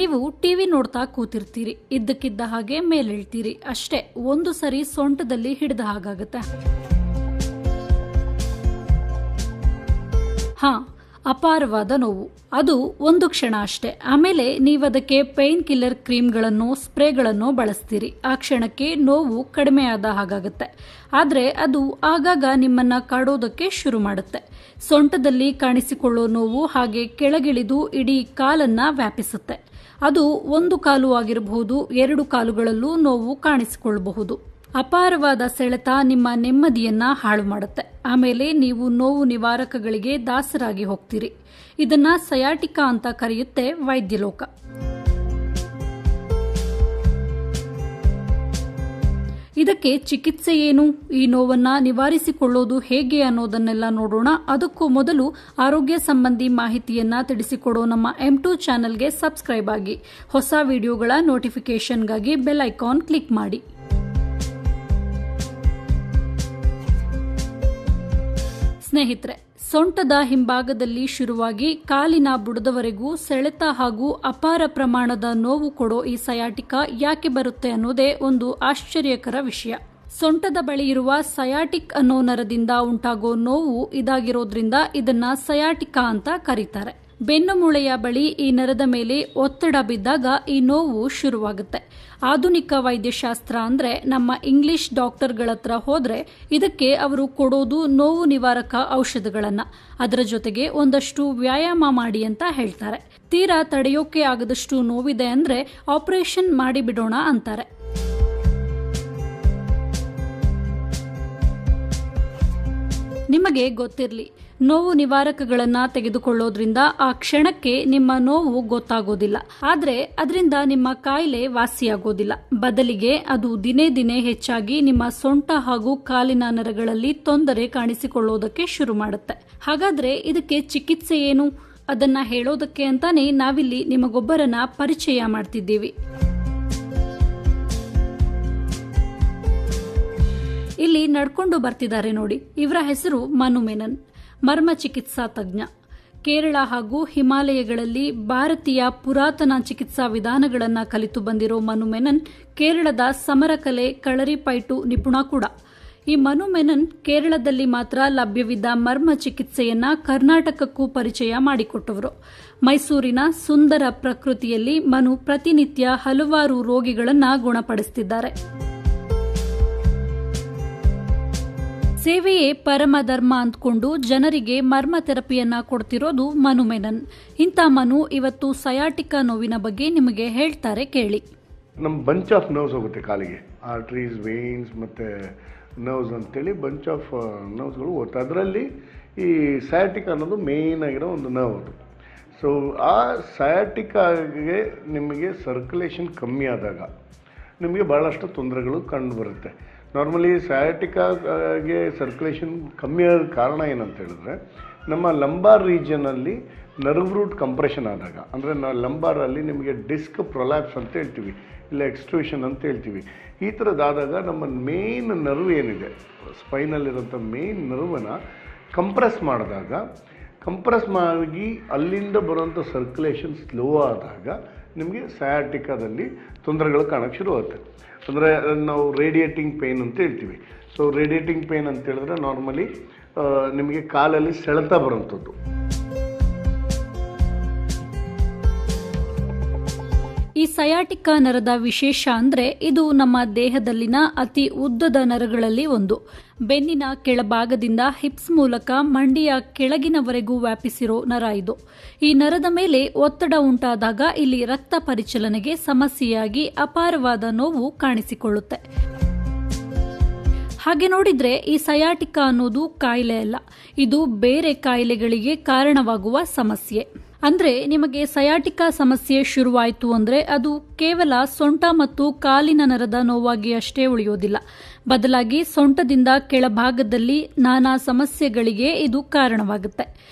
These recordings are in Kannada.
ನೀವು ಟಿವಿ ನೋಡ್ತಾ ಕೂತಿರ್ತೀರಿ, ಇದ್ದಕ್ಕಿದ್ದ ಹಾಗೆ ಮೇಲೇಳ್ತೀರಿ, ಅಷ್ಟೇ ಒಂದು ಸರಿ ಸೊಂಟದಲ್ಲಿ ಹಿಡಿದ ಹಾಗಾಗತ್ತೆ. ಅಪಾರವಾದ ನೋವು. ಅದು ಒಂದು ಕ್ಷಣ ಅಷ್ಟೇ. ಆಮೇಲೆ ನೀವದಕ್ಕೆ ಪೇನ್ ಕಿಲ್ಲರ್ ಕ್ರೀಮ್ಗಳನ್ನು, ಸ್ಪ್ರೇಗಳನ್ನು ಬಳಸ್ತೀರಿ. ಆ ಕ್ಷಣಕ್ಕೆ ನೋವು ಕಡಿಮೆಯಾದ ಹಾಗಾಗುತ್ತೆ. ಆದರೆ ಅದು ಆಗಾಗ ನಿಮ್ಮನ್ನ ಕಾಡೋದಕ್ಕೆ ಶುರು ಮಾಡುತ್ತೆ. ಸೊಂಟದಲ್ಲಿ ಕಾಣಿಸಿಕೊಳ್ಳೋ ನೋವು ಹಾಗೆ ಕೆಳಗಿಳಿದು ಇಡೀ ಕಾಲನ್ನ ವ್ಯಾಪಿಸುತ್ತೆ. ಅದು ಒಂದು ಕಾಲು ಆಗಿರಬಹುದು, 2 ಕಾಲುಗಳಲ್ಲೂ ನೋವು ಕಾಣಿಸಿಕೊಳ್ಳಬಹುದು. ಅಪಾರವಾದ ಸೆಳೆತ ನಿಮ್ಮ ನೆಮ್ಮದಿಯನ್ನ ಹಾಳು ಮಾಡುತ್ತೆ. ಆಮೇಲೆ ನೀವು ನೋವು ನಿವಾರಕಗಳಿಗೆ ದಾಸರಾಗಿ ಹೋಗ್ತೀರಿ. ಇದನ್ನ ಸಯಾಟಿಕಾ ಅಂತ ಕರೆಯುತ್ತೆ ವೈದ್ಯಲೋಕ. ಇದಕ್ಕೆ ಚಿಕಿತ್ಸೆ ಏನು, ಈ ನೋವನ್ನ ನಿವಾರಿಸಿಕೊಳ್ಳೋದು ಹೇಗೆ ಅನ್ನೋದನ್ನೆಲ್ಲ ನೋಡೋಣ. ಅದಕ್ಕೂ ಮೊದಲು ಆರೋಗ್ಯ ಸಂಬಂಧಿ ಮಾಹಿತಿಯನ್ನ ತಿಳಿಸಿಕೊಡೋ ನಮ್ಮ M2 ಚಾನೆಲ್ಗೆ ಸಬ್ಸ್ಕ್ರೈಬ್ ಆಗಿ. ಹೊಸ ವಿಡಿಯೋಗಳ ನೋಟಿಫಿಕೇಶನ್ಗಾಗಿ ಬೆಲ್ ಐಕಾನ್ ಕ್ಲಿಕ್ ಮಾಡಿ. ಸ್ನೇಹಿತರೆ, ಸೊಂಟದ ಹಿಂಭಾಗದಲ್ಲಿ ಶುರುವಾಗಿ ಕಾಲಿನ ಬುಡದವರೆಗೂ ಸೆಳೆತ ಹಾಗೂ ಅಪಾರ ಪ್ರಮಾಣದ ನೋವು ಕೊಡೋ ಈ ಸಯಾಟಿಕಾ ಯಾಕೆ ಬರುತ್ತೆ ಅನ್ನೋದೇ ಒಂದು ಆಶ್ಚರ್ಯಕರ ವಿಷಯ. ಸೊಂಟದ ಬಳಿ ಇರುವ ಸಯಾಟಿಕ್ ಅನ್ನೋ ನರದಿಂದ ಉಂಟಾಗೋ ನೋವು ಇದಾಗಿರೋದ್ರಿಂದ ಇದನ್ನ ಸಯಾಟಿಕಾ ಅಂತ ಕರೀತಾರೆ. ಬೆನ್ನು ಮೂಳೆಯ ಬಳಿ ಈ ನರದ ಮೇಲೆ ಒತ್ತಡ ಬಿದ್ದಾಗ ಈ ನೋವು ಶುರುವಾಗುತ್ತೆ. ಆಧುನಿಕ ವೈದ್ಯಶಾಸ್ತ್ರ ಅಂದ್ರೆ ನಮ್ಮ ಇಂಗ್ಲಿಷ್ ಡಾಕ್ಟರ್ಗಳತ್ರ ಹೋದ್ರೆ ಇದಕ್ಕೆ ಅವರು ಕೊಡೋದು ನೋವು ನಿವಾರಕ ಔಷಧಗಳನ್ನ, ಅದರ ಜೊತೆಗೆ ಒಂದಷ್ಟು ವ್ಯಾಯಾಮ ಮಾಡಿ ಅಂತ ಹೇಳ್ತಾರೆ. ತೀರಾ ತಡೆಯೋಕೆ ಆಗದಷ್ಟು ನೋವಿದೆ ಅಂದ್ರೆ ಆಪರೇಷನ್ ಮಾಡಿಬಿಡೋಣ ಅಂತಾರೆ. ನಿಮಗೆ ಗೊತ್ತಿರಲಿ, ನೋವು ನಿವಾರಕಗಳನ್ನ ತೆಗೆದುಕೊಳ್ಳೋದ್ರಿಂದ ಆ ಕ್ಷಣಕ್ಕೆ ನಿಮ್ಮ ನೋವು ಗೊತ್ತಾಗೋದಿಲ್ಲ. ಆದ್ರೆ ಅದರಿಂದ ನಿಮ್ಮ ಕಾಯಿಲೆ ವಾಸಿಯಾಗೋದಿಲ್ಲ. ಬದಲಿಗೆ ಅದು ದಿನೇ ದಿನೇ ಹೆಚ್ಚಾಗಿ ನಿಮ್ಮ ಸೊಂಟ ಹಾಗೂ ಕಾಲಿನ ನರಗಳಲ್ಲಿ ತೊಂದರೆ ಕಾಣಿಸಿಕೊಳ್ಳೋದಕ್ಕೆ ಶುರು ಮಾಡುತ್ತೆ. ಹಾಗಾದ್ರೆ ಇದಕ್ಕೆ ಚಿಕಿತ್ಸೆ ಏನು? ಅದನ್ನ ಹೇಳೋದಕ್ಕೆ ಅಂತಾನೆ ನಾವಿಲ್ಲಿ ನಿಮಗೊಬ್ಬರನ್ನ ಪರಿಚಯ ಮಾಡ್ತಿದ್ದೀವಿ. ಇಲ್ಲಿ ನಡ್ಕೊಂಡು ಬರ್ತಿದ್ದಾರೆ ನೋಡಿ, ಇವರ ಹೆಸರು ಮನು ಮೆನನ್. ಮರ್ಮ ಚಿಕಿತ್ಸಾ ತಜ್ಞ. ಕೇರಳ ಹಾಗೂ ಹಿಮಾಲಯಗಳಲ್ಲಿ ಭಾರತೀಯ ಪುರಾತನ ಚಿಕಿತ್ಸಾ ವಿಧಾನಗಳನ್ನು ಕಲಿತು ಬಂದಿರೋ ಮನು ಮೆನನ್ ಕೇರಳದ ಸಮರಕಲೆ ಕಳರಿಪೈಟು ನಿಪುಣ ಕೂಡ. ಈ ಮನು ಮೆನನ್ ಕೇರಳದಲ್ಲಿ ಮಾತ್ರ ಲಭ್ಯವಿದ್ದ ಮರ್ಮ ಚಿಕಿತ್ಸೆಯನ್ನ ಕರ್ನಾಟಕಕ್ಕೂ ಪರಿಚಯ ಮಾಡಿಕೊಟ್ಟವರು. ಮೈಸೂರಿನ ಸುಂದರ ಪ್ರಕೃತಿಯಲ್ಲಿ ಮನು ಪ್ರತಿನಿತ್ಯ ಹಲವಾರು ರೋಗಿಗಳನ್ನ ಗುಣಪಡಿಸುತ್ತಿದ್ದಾರೆ. ಸೇವೆಯೇ ಪರಮ ಧರ್ಮ ಅಂದ್ಕೊಂಡು ಜನರಿಗೆ ಮರ್ಮ ಥೆರಪಿಯನ್ನ ಕೊಡ್ತಿರೋದು ಮನು ಮೆನನ್. ಇಂಥ ಮನು ಇವತ್ತು ಸಯಾಟಿಕಾ ನೋವಿನ ಬಗ್ಗೆ ನಿಮಗೆ ಹೇಳ್ತಾರೆ, ಕೇಳಿ. ನಮ್ಮ ಬಂಚ್ ಆಫ್ ನರ್ವ್ಸ್ ಹೋಗುತ್ತೆ ಕಾಲಿಗೆ, ಆರ್ಟ್ರೀಸ್, ವೇನ್ಸ್ ಮತ್ತು ನರ್ವ್ಸ್ ಅಂತೇಳಿ ಬಂಚ್ ಆಫ್ ನರ್ವ್ಸ್ಗಳು ಹೋಗುತ್ತೆ. ಅದರಲ್ಲಿ ಈ ಸಯಾಟಿಕಾ ಅನ್ನೋದು ಮೇಯ್ನ್ ಆಗಿರೋ ಒಂದು ನರ್ವ್ ಅದು. ಸೊ ಆ ಸಯಾಟಿಕಾಗೆ ನಿಮಗೆ ಸರ್ಕ್ಯುಲೇಷನ್ ಕಮ್ಮಿ ಆದಾಗ ನಿಮಗೆ ಭಾಳಷ್ಟು ತೊಂದರೆಗಳು ಕಂಡು ಬರುತ್ತೆ. ನಾರ್ಮಲಿ ಸಯಾಟಿಕಾಗೆ ಸರ್ಕ್ಯುಲೇಷನ್ ಕಮ್ಮಿ ಆದ ಕಾರಣ ಏನಂತ ಹೇಳಿದ್ರೆ, ನಮ್ಮ ಲಂಬಾರ್ ರೀಜನಲ್ಲಿ ನರ್ವ್ ರೂಟ್ ಕಂಪ್ರೆಷನ್ ಆದಾಗ, ಅಂದರೆ ನಾವು ಲಂಬಾರಲ್ಲಿ ನಿಮಗೆ ಡಿಸ್ಕ್ ಪ್ರೊಲ್ಯಾಪ್ಸ್ ಅಂತ ಹೇಳ್ತೀವಿ, ಇಲ್ಲ ಎಕ್ಸ್ಟ್ರೂಷನ್ ಅಂತ ಹೇಳ್ತೀವಿ. ಈ ಥರದ್ದಾದಾಗ ನಮ್ಮ ಮೇನ್ ನರ್ವ್ ಏನಿದೆ, ಸ್ಪೈನಲ್ಲಿರೋಂಥ ಮೇನ್ ನರ್ವನ್ನ ಕಂಪ್ರೆಸ್ ಮಾಡಿ ಅಲ್ಲಿಂದ ಬರುವಂಥ ಸರ್ಕ್ಯುಲೇಷನ್ ಸ್ಲೋ ಆದಾಗ ನಿಮಗೆ ಸಯಾಟಿಕಾದಲ್ಲಿ ತೊಂದರೆಗಳು ಕಾಣೋಕ್ಕೆ ಶುರುವಾಗುತ್ತೆ. ಅಂದರೆ ನಾವು ರೇಡಿಯೇಟಿಂಗ್ ಪೇಯ್ನ್ ಅಂತ ಹೇಳ್ತೀವಿ. ಸೊ ರೇಡಿಯೇಟಿಂಗ್ ಪೇಯ್ನ್ ಅಂತ ಹೇಳಿದ್ರೆ ನಾರ್ಮಲಿ ನಿಮಗೆ ಕಾಲಲ್ಲಿ ಸೆಳೆತ ಬರುವಂಥದ್ದು. ಈ ಸಯಾಟಿಕಾ ನರದ ವಿಶೇಷ ಅಂದ್ರೆ ಇದು ನಮ್ಮ ದೇಹದಲ್ಲಿನ ಅತಿ ಉದ್ದದ ನರಗಳಲ್ಲಿ ಒಂದು. ಬೆನ್ನಿನ ಕೆಳಭಾಗದಿಂದ ಹಿಪ್ಸ್ ಮೂಲಕ ಮಂಡಿಯ ಕೆಳಗಿನವರೆಗೂ ವ್ಯಾಪಿಸಿರೋ ನರ ಇದು. ಈ ನರದ ಮೇಲೆ ಒತ್ತಡ ಉಂಟಾದಾಗ ಇಲ್ಲಿ ರಕ್ತ ಪರಿಚಲನೆಗೆ ಸಮಸ್ಯೆಯಾಗಿ ಅಪಾರವಾದ ನೋವು ಕಾಣಿಸಿಕೊಳ್ಳುತ್ತೆ. ಹಾಗೆ ನೋಡಿದ್ರೆ ಈ ಸಯಾಟಿಕಾ ಅನ್ನೋದು ಕಾಯಿಲೆ ಅಲ್ಲ, ಇದು ಬೇರೆ ಕಾಯಿಲೆಗಳಿಗೆ ಕಾರಣವಾಗುವ ಸಮಸ್ಯೆ. ಅಂದ್ರೆ ನಿಮಗೆ ಸಯಾಟಿಕಾ ಸಮಸ್ಯೆ ಶುರುವಾಯಿತು ಅಂದ್ರೆ ಅದು ಕೇವಲ ಸೊಂಟ ಮತ್ತು ಕಾಲಿನ ನರದ ನೋವಾಗಿ ಅಷ್ಟೇ ಉಳಿಯೋದಿಲ್ಲ. ಬದಲಾಗಿ ಸೊಂಟದಿಂದ ಕೆಳಭಾಗದಲ್ಲಿ ನಾನಾ ಸಮಸ್ಯೆಗಳಿಗೆ ಇದು ಕಾರಣವಾಗುತ್ತೆ.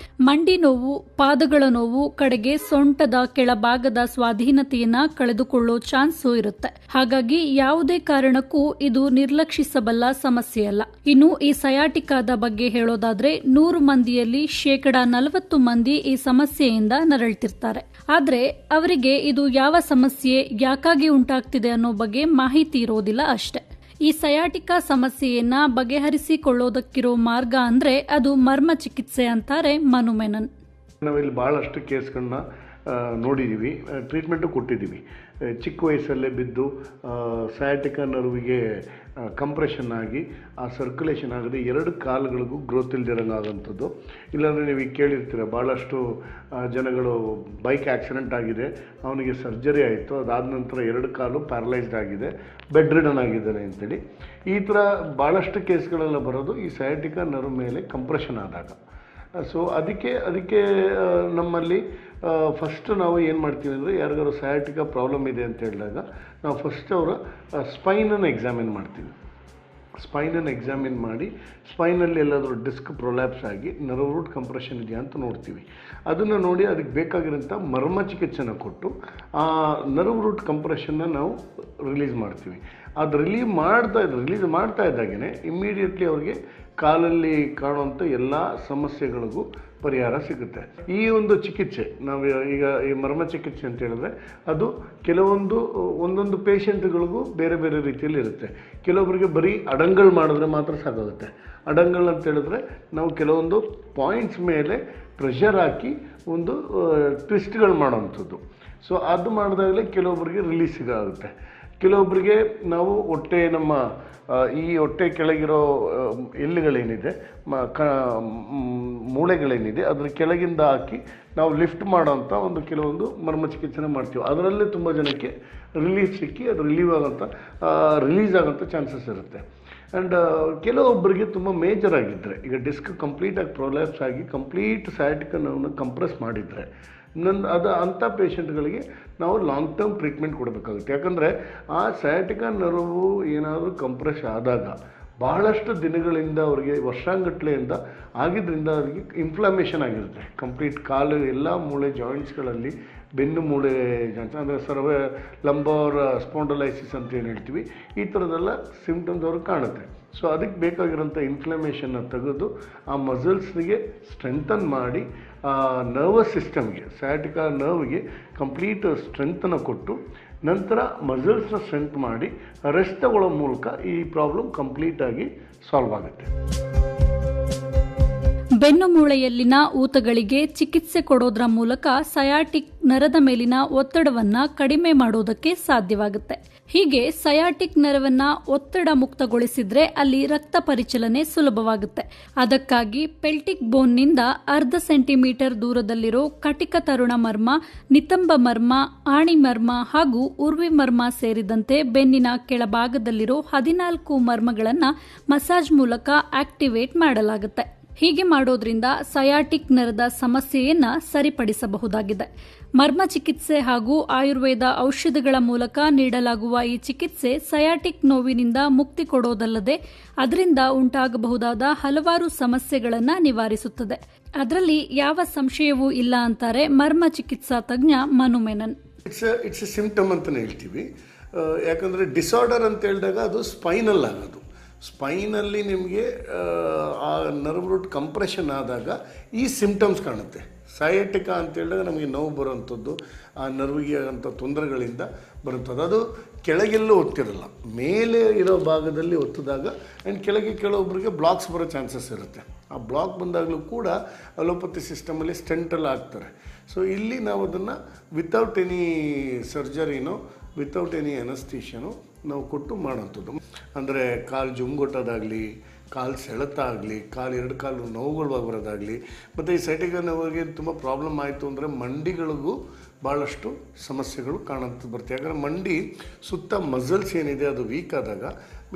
ಮಂಡಿ ನೋವು, ಪಾದಗಳ ನೋವು, ಕಡೆಗೆ ಸೊಂಟದ ಕೆಳಭಾಗದ ಸ್ವಾಧೀನತೆಯನ್ನ ಕಳೆದುಕೊಳ್ಳೋ ಚಾನ್ಸು ಇರುತ್ತೆ. ಹಾಗಾಗಿ ಯಾವುದೇ ಕಾರಣಕ್ಕೂ ಇದು ನಿರ್ಲಕ್ಷಿಸಬಲ್ಲ ಸಮಸ್ಯೆಯಲ್ಲ. ಇನ್ನು ಈ ಸಯಾಟಿಕಾದ ಬಗ್ಗೆ ಹೇಳೋದಾದ್ರೆ 100 ಮಂದಿಯಲ್ಲಿ 40% ಮಂದಿ ಈ ಸಮಸ್ಯೆಯಿಂದ ನರಳ್ತಿರ್ತಾರೆ. ಆದ್ರೆ ಅವರಿಗೆ ಇದು ಯಾವ ಸಮಸ್ಯೆ, ಯಾಕಾಗಿ ಉಂಟಾಗ್ತಿದೆ ಅನ್ನೋ ಬಗ್ಗೆ ಮಾಹಿತಿ ಇರೋದಿಲ್ಲ ಅಷ್ಟೇ. ಈ ಸಯಾಟಿಕಾ ಸಮಸ್ಯೆಯನ್ನ ಬಗೆಹರಿಸಿಕೊಳ್ಳೋದಕ್ಕಿರೋ ಮಾರ್ಗ ಅಂದ್ರೆ ಅದು ಮರ್ಮ ಚಿಕಿತ್ಸೆ ಅಂತಾರೆ ಮನು ಮೆನನ್. ನಾವಿಲ್ಲಿ ಭಾಳಷ್ಟು ಕೇಸ್ಗಳನ್ನ ನೋಡಿದ್ದೀವಿ, ಟ್ರೀಟ್ಮೆಂಟು ಕೊಟ್ಟಿದ್ದೀವಿ. ಚಿಕ್ಕ ವಯಸ್ಸಲ್ಲೇ ಬಿದ್ದು ಸಯಾಟಿಕಾ ನರ್ವಿಗೆ ಕಂಪ್ರೆಷನ್ ಆಗಿ ಆ ಸರ್ಕ್ಯುಲೇಷನ್ ಆಗದೆ 2 ಕಾಲುಗಳಿಗೂ ಗ್ರೋತ್ ಇಲ್ದಿರಂಗಾಗಂಥದ್ದು. ಇಲ್ಲಾಂದರೆ ನೀವು ಈಗ ಕೇಳಿರ್ತೀರ, ಭಾಳಷ್ಟು ಜನಗಳು ಬೈಕ್ ಆಕ್ಸಿಡೆಂಟ್ ಆಗಿದೆ, ಅವನಿಗೆ ಸರ್ಜರಿ ಆಯಿತು, ಅದಾದ ನಂತರ 2 ಕಾಲು ಪ್ಯಾರಲೈಸ್ಡ್ ಆಗಿದೆ, ಬೆಡ್ ರಿಡನ್ ಆಗಿದ್ದಾನೆ ಅಂತೇಳಿ. ಈ ಥರ ಭಾಳಷ್ಟು ಕೇಸ್ಗಳೆಲ್ಲ ಬರೋದು ಈ ಸಯಾಟಿಕಾ ನರ್ವ್ ಮೇಲೆ ಕಂಪ್ರೆಷನ್ ಆದಾಗ. ಸೊ ಅದಕ್ಕೆ ನಮ್ಮಲ್ಲಿ ಫಸ್ಟ್ ನಾವು ಏನು ಮಾಡ್ತೀವಿ ಅಂದರೆ, ಯಾರಿಗಾರು ಸಯಾಟಿಕಾ ಪ್ರಾಬ್ಲಮ್ ಇದೆ ಅಂತ ಹೇಳಿದಾಗ ನಾವು ಫಸ್ಟ್ ಅವರ ಸ್ಪೈನನ್ನು ಎಕ್ಸಾಮಿನ್ ಮಾಡ್ತೀವಿ. ಸ್ಪೈನನ್ನು ಎಕ್ಸಾಮಿನ್ ಮಾಡಿ ಸ್ಪೈನಲ್ಲಿ ಎಲ್ಲಾದರೂ ಡಿಸ್ಕ್ ಪ್ರೊಲ್ಯಾಪ್ಸ್ ಆಗಿ ನರ್ವ್ ರೂಟ್ ಕಂಪ್ರೆಷನ್ ಇದೆಯಾ ಅಂತ ನೋಡ್ತೀವಿ. ಅದನ್ನು ನೋಡಿ ಅದಕ್ಕೆ ಬೇಕಾಗಿರೋಂಥ ಮರ್ಮ ಚಿಕಿತ್ಸೆನ ಕೊಟ್ಟು ಆ ನರ್ವ್ ರೂಟ್ ಕಂಪ್ರೆಷನ್ನ ನಾವು ರಿಲೀಸ್ ಮಾಡ್ತೀವಿ. ಅದು ರಿಲೀಸ್ ಮಾಡ್ತಾ ಇದ್ದಾಗೇ ಇಮ್ಮಿಡಿಯೇಟ್ಲಿ ಅವ್ರಿಗೆ ಕಾಲಲ್ಲಿ ಕಾಣುವಂಥ ಎಲ್ಲ ಸಮಸ್ಯೆಗಳಿಗೂ ಪರಿಹಾರ ಸಿಗುತ್ತೆ. ಈ ಒಂದು ಚಿಕಿತ್ಸೆ ನಾವು ಈಗ ಈ ಮರ್ಮ ಚಿಕಿತ್ಸೆ ಅಂತ ಹೇಳಿದ್ರೆ ಅದು ಒಂದೊಂದು ಪೇಷಂಟ್ಗಳಿಗೂ ಬೇರೆ ಬೇರೆ ರೀತಿಯಲ್ಲಿ ಇರುತ್ತೆ. ಕೆಲವೊಬ್ಬರಿಗೆ ಬರೀ ಅಡಂಗಳು ಮಾಡಿದ್ರೆ ಮಾತ್ರ ಸಾಕಾಗುತ್ತೆ. ಅಡಂಗಳು ಅಂತ ಹೇಳಿದ್ರೆ ನಾವು ಕೆಲವೊಂದು ಪಾಯಿಂಟ್ಸ್ ಮೇಲೆ ಪ್ರೆಷರ್ ಹಾಕಿ ಒಂದು ಟ್ವಿಸ್ಟ್ಗಳು ಮಾಡೋವಂಥದ್ದು. ಸೊ ಅದು ಮಾಡಿದಾಗಲೇ ಕೆಲವೊಬ್ಬರಿಗೆ ರಿಲೀಸ್ ಸಿಗುತ್ತೆ. ಕೆಲವೊಬ್ಬರಿಗೆ ನಾವು ಈ ಹೊಟ್ಟೆ ಕೆಳಗಿರೋ ಎಲ್ಲುಗಳೇನಿದೆ, ಮೂಳೆಗಳೇನಿದೆ, ಅದರ ಕೆಳಗಿಂದ ಹಾಕಿ ನಾವು ಲಿಫ್ಟ್ ಮಾಡೋಂಥ ಕೆಲವೊಂದು ಮರ್ಮ ಚಿಕಿತ್ಸೆನ ಮಾಡ್ತೀವಿ. ಅದರಲ್ಲೇ ತುಂಬ ಜನಕ್ಕೆ ರಿಲೀಫ್ ಸಿಕ್ಕಿ ಅದು ರಿಲೀಸ್ ಆಗೋಂಥ ಚಾನ್ಸಸ್ ಇರುತ್ತೆ. ಆ್ಯಂಡ್ ಕೆಲವೊಬ್ಬರಿಗೆ ತುಂಬ ಮೇಜರ್ ಆಗಿದ್ದರೆ, ಈಗ ಡಿಸ್ಕ್ ಕಂಪ್ಲೀಟಾಗಿ ಪ್ರೊಲ್ಯಾಪ್ಸ್ ಆಗಿ ಕಂಪ್ಲೀಟ್ ಸಯಾಟಿಕಾ ನರ್ವ್ನ ಕಂಪ್ರೆಸ್ ಮಾಡಿದರೆ ಅಂಥ ಪೇಷಂಟ್ಗಳಿಗೆ ನಾವು ಲಾಂಗ್ ಟರ್ಮ್ ಟ್ರೀಟ್ಮೆಂಟ್ ಕೊಡಬೇಕಾಗುತ್ತೆ. ಯಾಕಂದರೆ ಆ ಸಯಾಟಿಕಾ ನರ್ವು ಏನಾದರೂ ಕಂಪ್ರೆಸ್ ಆದಾಗ ಬಹಳಷ್ಟು ದಿನಗಳಿಂದ ಅವರಿಗೆ ವರ್ಷಾಂಗಟ್ಲೆಯಿಂದ ಆಗಿದ್ದರಿಂದ ಅವರಿಗೆ ಇನ್ಫ್ಲಮೇಷನ್ ಆಗಿರುತ್ತೆ. ಕಂಪ್ಲೀಟ್ ಕಾಲು ಎಲ್ಲ ಮೂಳೆ ಜಾಯಿಂಟ್ಸ್ಗಳಲ್ಲಿ, ಬೆನ್ನು ಮೂಳೆ ಜಾಯಿಂಟ್ಸ್ ಅಂದರೆ ಲಂಬಾರ್ ಸ್ಪಾಂಡಲೈಸಿಸ್ ಅಂತ ಏನು ಹೇಳ್ತೀವಿ, ಈ ಥರದ್ದೆಲ್ಲ ಸಿಂಪ್ಟಮ್ಸ್ ಅವ್ರಿಗೆ ಕಾಣುತ್ತೆ. ಸೊ ಅದಕ್ಕೆ ಬೇಕಾಗಿರೋಂಥ ಇನ್ಫ್ಲಮೇಷನ್ನ ತೆಗೆದು ಆ ಮಸಲ್ಸ್ನಿಗೆ ಸ್ಟ್ರೆಂಥನ್ ಮಾಡಿ ಆ ನರ್ವಸ್ ಸಿಸ್ಟಮ್ಗೆ, ಸಯಾಟಿಕಾ ನರ್ವ್ಗೆ ಕಂಪ್ಲೀಟ್ ಸ್ಟ್ರೆಂತನ್ನು ಕೊಟ್ಟು ನಂತರ ಮಸಲ್ಸ್ನ ಸ್ಟ್ರೆಂತ್ ಮಾಡಿ ರೆಸ್ಟ್ ತಗೊಳ್ಳೋ ಮೂಲಕ ಈ ಪ್ರಾಬ್ಲಮ್ ಕಂಪ್ಲೀಟಾಗಿ ಸಾಲ್ವ್ ಆಗುತ್ತೆ. ಬೆನ್ನು ಮೂಳೆಯಲ್ಲಿನ ಊತಗಳಿಗೆ ಚಿಕಿತ್ಸೆ ಕೊಡೋದ್ರ ಮೂಲಕ ಸಯಾಟಿಕ್ ನರದ ಮೇಲಿನ ಒತ್ತಡವನ್ನ ಕಡಿಮೆ ಮಾಡೋದಕ್ಕೆ ಸಾಧ್ಯವಾಗುತ್ತೆ. ಹೀಗೆ ಸಯಾಟಿಕ್ ನರವನ್ನ ಒತ್ತಡ ಮುಕ್ತಗೊಳಿಸಿದ್ರೆ ಅಲ್ಲಿ ರಕ್ತ ಪರಿಚಲನೆ ಸುಲಭವಾಗುತ್ತೆ. ಅದಕ್ಕಾಗಿ ಪೆಲ್ಟಿಕ್ ಬೋನ್ನಿಂದ 0.5 ಸೆಂಟಿಮೀಟರ್ ದೂರದಲ್ಲಿರೋ ಕಟಿಕ ತರುಣ ಮರ್ಮ, ನಿತಂಬ ಮರ್ಮ, ಆಣಿ ಮರ್ಮ ಹಾಗೂ ಉರ್ವಿ ಮರ್ಮ ಸೇರಿದಂತೆ ಬೆನ್ನಿನ ಕೆಳಭಾಗದಲ್ಲಿರೋ 14 ಮರ್ಮಗಳನ್ನು ಮಸಾಜ್ ಮೂಲಕ ಆಕ್ಟಿವೇಟ್ ಮಾಡಲಾಗುತ್ತೆ. ಹೀಗೆ ಮಾಡೋದ್ರಿಂದ ಸಯಾಟಿಕ್ ನರದ ಸಮಸ್ಯೆಯನ್ನ ಸರಿಪಡಿಸಬಹುದಾಗಿದೆ. ಮರ್ಮ ಚಿಕಿತ್ಸೆ ಹಾಗೂ ಆಯುರ್ವೇದ ಔಷಧಿಗಳ ಮೂಲಕ ನೀಡಲಾಗುವ ಈ ಚಿಕಿತ್ಸೆ ಸಯಾಟಿಕ್ ನೋವಿನಿಂದ ಮುಕ್ತಿ ಕೊಡೋದಲ್ಲದೆ ಅದರಿಂದ ಉಂಟಾಗಬಹುದಾದ ಹಲವಾರು ಸಮಸ್ಯೆಗಳನ್ನು ನಿವಾರಿಸುತ್ತದೆ. ಅದರಲ್ಲಿ ಯಾವ ಸಂಶಯವೂ ಇಲ್ಲ ಅಂತಾರೆ ಮರ್ಮ ಚಿಕಿತ್ಸಾ ತಜ್ಞ Manu Menon. It's a symptom ಅಂತಲೇ ಹೇಳ್ತೀವಿ. ಯಾಕಂದರೆ ಡಿಸಾರ್ಡರ್ ಅಂತ ಹೇಳಿದಾಗ ಅದು ಸ್ಪೈನಲ್ ಆಗೋದು. ಸ್ಪೈನಲ್ಲಿ ನಿಮಗೆ ಆ ನರ್ವ್ ರೂಟ್ ಕಂಪ್ರೆಷನ್ ಆದಾಗ ಈ ಸಿಂಪ್ಟಮ್ಸ್ ಕಾಣುತ್ತೆ. ಸಯಾಟಿಕಾ ಅಂತ ಹೇಳಿದಾಗ ನಮಗೆ ನೋವು ಬರುವಂಥದ್ದು, ಆ ನರ್ವಿಗೆ ಆಗೋಂಥ ತೊಂದರೆಗಳಿಂದ ಬರುವಂಥದ್ದು. ಅದು ಕೆಳಗೆಲ್ಲೂ ಒತ್ತಿರಲ್ಲ, ಮೇಲೆ ಇರೋ ಭಾಗದಲ್ಲಿ ಒತ್ತಿದಾಗ ಆ್ಯಂಡ್ ಕೆಳಗೆ ಕೆಲವೊಬ್ಬರಿಗೆ ಬ್ಲಾಕ್ಸ್ ಬರೋ ಚಾನ್ಸಸ್ ಇರುತ್ತೆ. ಆ ಬ್ಲಾಕ್ ಬಂದಾಗಲೂ ಕೂಡ ಅಲೋಪತಿ ಸಿಸ್ಟಮಲ್ಲಿ ಸ್ಟೆಂಟೆಲ್ಲ ಹಾಕ್ತಾರೆ. ಸೊ ಇಲ್ಲಿ ನಾವು ಅದನ್ನು ವಿತೌಟ್ ಎನಿ ಸರ್ಜರಿನೋ ವಿತೌಟ್ ಎನಿ ಅನಸ್ತೀಷನು ನಾವು ಕೊಟ್ಟು ಮಾಡೋಂಥದ್ದು. ಅಂದರೆ ಕಾಲು ಜುಮ್ಗೊಟ್ಟೋದಾಗಲಿ, ಕಾಲು ಸೆಳೆತಾಗಲಿ, ಎರಡು ಕಾಲು ನೋವುಗಳು ಬರೋದಾಗಲಿ, ಮತ್ತು ಈ ಸಯಾಟಿಕಾ ನೋವಿಗೆ ತುಂಬ ಪ್ರಾಬ್ಲಮ್ ಆಯಿತು ಅಂದರೆ ಮಂಡಿಗಳಿಗೂ ಭಾಳಷ್ಟು ಸಮಸ್ಯೆಗಳು ಕಾಣುತ್ತೆ ಬರುತ್ತೆ. ಯಾಕಂದರೆ ಮಂಡಿ ಸುತ್ತ ಮಸಲ್ಸ್ ಏನಿದೆ ಅದು ವೀಕ್ ಆದಾಗ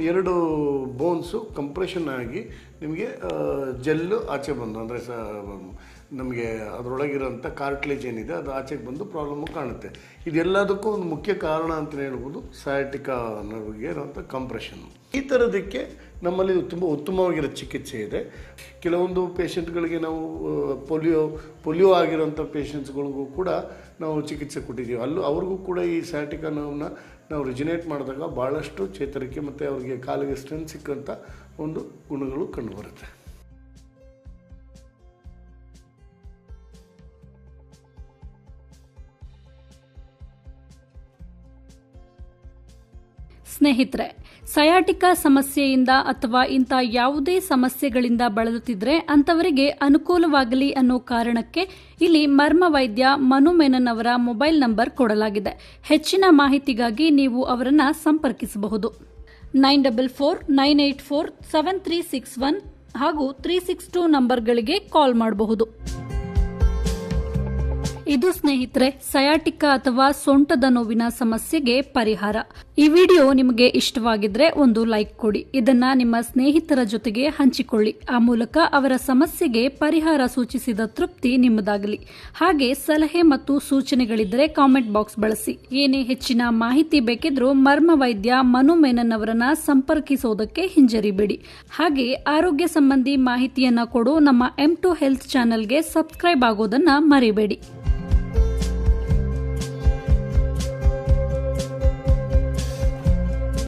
2 ಬೋನ್ಸು ಕಂಪ್ರೆಷನ್ ಆಗಿ ನಿಮಗೆ ಜೆಲ್ಲು ಆಚೆ ಬಂದು ಅಂದರೆ ನಮಗೆ ಅದರೊಳಗಿರೋಂಥ ಕಾರ್ಟ್ಲೇಜ್ ಏನಿದೆ ಅದು ಆಚೆಗೆ ಬಂದು ಪ್ರಾಬ್ಲಮ್ಮು ಕಾಣುತ್ತೆ. ಇದೆಲ್ಲದಕ್ಕೂ ಒಂದು ಮುಖ್ಯ ಕಾರಣ ಅಂತಲೇ ಹೇಳ್ಬೋದು ಸಯಾಟಿಕಾ ನರ್ವ್ಗೆ ಇರೋಂಥ ಕಂಪ್ರೆಷನ್. ಈ ಥರದಕ್ಕೆ ನಮ್ಮಲ್ಲಿ ತುಂಬ ಉತ್ತಮವಾಗಿರೋ ಚಿಕಿತ್ಸೆ ಇದೆ. ಕೆಲವೊಂದು ಪೇಷಂಟ್ಗಳಿಗೆ ನಾವು ಪೋಲಿಯೋ ಆಗಿರೋಂಥ ಪೇಷಂಟ್ಸ್ಗಳಿಗೂ ಕೂಡ ನಾವು ಚಿಕಿತ್ಸೆ ಕೊಟ್ಟಿದ್ದೀವಿ. ಅವ್ರಿಗೂ ಕೂಡ ಈ ಸಯಾಟಿಕಾ ನೋವನ್ನ ನಾವು ರಿಜಿನೇಟ್ ಮಾಡಿದಾಗ ಭಾಳಷ್ಟು ಚೇತರಿಕೆ ಮತ್ತು ಅವರಿಗೆ ಕಾಲಿಗೆ ಸ್ಟ್ರೆಂತ್ ಸಿಕ್ಕಂಥ ಒಂದು ಗುಣಗಳು ಕಂಡುಬರುತ್ತೆ. ಸ್ನೇಹಿತರೆ, ಸಯಾಟಿಕಾ ಸಮಸ್ಯೆಯಿಂದ ಅಥವಾ ಇಂಥ ಯಾವುದೇ ಸಮಸ್ಯೆಗಳಿಂದ ಬಳಲುತ್ತಿದ್ರೆ ಅಂತವರಿಗೆ ಅನುಕೂಲವಾಗಲಿ ಅನ್ನೋ ಕಾರಣಕ್ಕೆ ಇಲ್ಲಿ ಮರ್ಮ ವೈದ್ಯ ಮನು ಮೆನನ್ ಅವರ ಮೊಬೈಲ್ ನಂಬರ್ ಕೊಡಲಾಗಿದೆ. ಹೆಚ್ಚಿನ ಮಾಹಿತಿಗಾಗಿ ನೀವು ಅವರನ್ನು ಸಂಪರ್ಕಿಸಬಹುದು. 9449847361 ಹಾಗೂ 362 ನಂಬರ್ಗಳಿಗೆ ಕಾಲ್ ಮಾಡಬಹುದು. ಇದು ಸ್ನೇಹಿತರೆ ಸಯಾಟಿಕಾ ಅಥವಾ ಸೊಂಟದ ನೋವಿನ ಸಮಸ್ಯೆಗೆ ಪರಿಹಾರ. ಈ ವಿಡಿಯೋ ನಿಮಗೆ ಇಷ್ಟವಾಗಿದ್ರೆ ಒಂದು ಲೈಕ್ ಕೊಡಿ. ಇದನ್ನ ನಿಮ್ಮ ಸ್ನೇಹಿತರ ಜೊತೆಗೆ ಹಂಚಿಕೊಳ್ಳಿ. ಆ ಮೂಲಕ ಅವರ ಸಮಸ್ಯೆಗೆ ಪರಿಹಾರ ಸೂಚಿಸಿದ ತೃಪ್ತಿ ನಿಮ್ಮದಾಗಲಿ. ಹಾಗೆ ಸಲಹೆ ಮತ್ತು ಸೂಚನೆಗಳಿದ್ದರೆ ಕಾಮೆಂಟ್ ಬಾಕ್ಸ್ ಬಳಸಿ. ಏನೇ ಹೆಚ್ಚಿನ ಮಾಹಿತಿ ಬೇಕಿದ್ರೂ ಮರ್ಮ ವೈದ್ಯ ಮನು ಮೆನನ್ ಅವರನ್ನ ಸಂಪರ್ಕಿಸೋದಕ್ಕೆ ಹಿಂಜರಿಬೇಡಿ. ಹಾಗೆ ಆರೋಗ್ಯ ಸಂಬಂಧಿ ಮಾಹಿತಿಯನ್ನ ಕೊಡೋ ನಮ್ಮ M2 ಹೆಲ್ತ್ ಚಾನೆಲ್ಗೆ ಸಬ್ಸ್ಕ್ರೈಬ್ ಆಗೋದನ್ನ ಮರಿಬೇಡಿ.